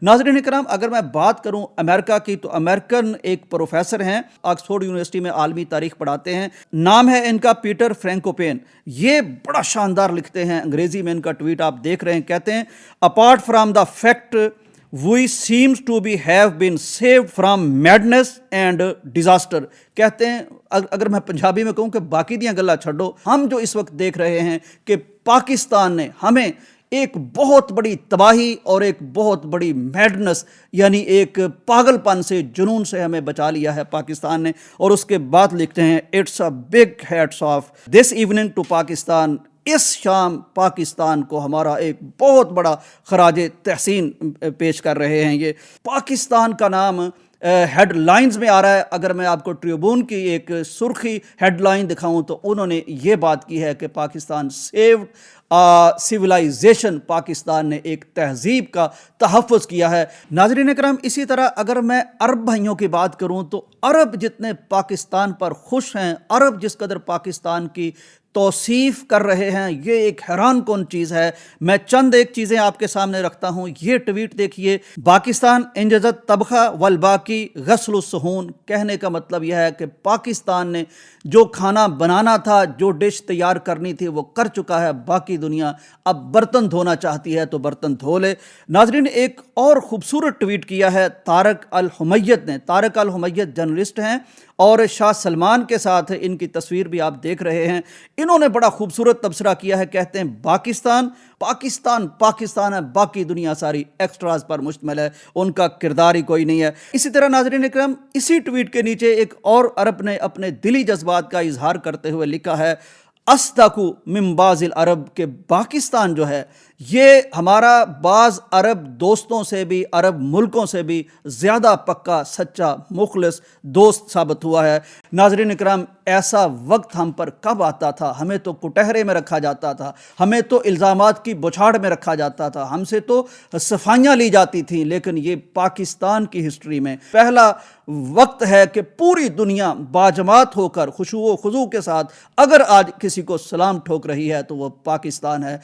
नाज़रीन इकराम, अगर मैं बात करूं अमेरिका की तो अमेरिकन एक प्रोफेसर हैं, ऑक्सफोर्ड यूनिवर्सिटी में आलमी तारीख पढ़ाते हैं। नाम है इनका पीटर फ्रैंकोपेन। ये बड़ा शानदार लिखते हैं, अंग्रेजी में इनका ट्वीट आप देख रहे हैं। कहते हैं, apart from the fact we seems to be have been saved from madness and disaster. कहते हैं, अगर मैं पंजाबी में कहूं कि बाकी दियां गल्लां छड्डो, हम जो इस वक्त देख रहे हैं कि पाकिस्तान ने हमें एक बहुत बड़ी तबाही और एक बहुत बड़ी मैडनेस यानी एक पागलपन से, जुनून से हमें बचा लिया है पाकिस्तान ने। और उसके बाद लिखते हैं, it's a big hats off this evening to Pakistan. इस शाम पाकिस्तान को हमारा एक बहुत बड़ा खराज तहसीन पेश कर रहे हैं। ये पाकिस्तान का नाम हेडलाइंस में आ रहा है। अगर मैं आपको ट्रिब्यून की एक सुर्खी हेडलाइन दिखाऊं तो उन्होंने ये बात की है कि पाकिस्तान सेव्ड सिविलाइजेशन, पाकिस्तान ने एक तहजीब का तहफ़्फ़ुज़ किया है। नाज़रीन करम, इसी तरह अगर मैं अरब भाइयों की बात करूं तो अरब जितने पाकिस्तान पर खुश हैं, अरब जिस कदर पाकिस्तान की तौसीफ़ कर रहे हैं, ये एक हैरान कौन चीज़ है। मैं चंद एक चीज़ें आपके सामने रखता हूँ। ये ट्वीट देखिए, पाकिस्तान इंजज़त तबख़ा वल बाकी गस्लुस्सहून। कहने का मतलब यह है कि पाकिस्तान ने जो खाना बनाना था, जो डिश तैयार करनी थी, वो कर चुका है। बाकी दुनिया अब बर्तन धोना चाहती है तो बर्तन धो ले। नाज़रीन, एक और ख़ूबसूरत ट्वीट किया है तारक अल हुमैयत ने। तारक अल हुमैयत जर्नलिस्ट हैं और शाह सलमान के साथ इनकी तस्वीर भी आप देख रहे हैं। इन्होंने बड़ा खूबसूरत तबसरा किया है। कहते हैं, पाकिस्तान पाकिस्तान पाकिस्तान है, बाकी दुनिया सारी एक्स्ट्राज पर मुश्तमिल है, उनका किरदार ही कोई नहीं है। इसी तरह नाज़रीन इकराम, इसी ट्वीट के नीचे एक और अरब ने अपने दिली जज्बात का इजहार करते हुए लिखा है, अस्दकु मिन बाज़िल अरब, के पाकिस्तान जो है ये हमारा बाज़ अरब दोस्तों से भी, अरब मुल्कों से भी ज़्यादा पक्का, सच्चा, मुखलिस दोस्त साबित हुआ है। नाज़रीन इकराम, ऐसा वक्त हम पर कब आता था? हमें तो कुटहरे में रखा जाता था, हमें तो इल्ज़ामात की बौछार में रखा जाता था, हमसे तो सफाइयाँ ली जाती थीं। लेकिन ये पाकिस्तान की हिस्ट्री में पहला वक्त है कि पूरी दुनिया बाजमात होकर खुशू व खुजू के साथ अगर आज किसी को सलाम ठोक रही है तो वो पाकिस्तान है।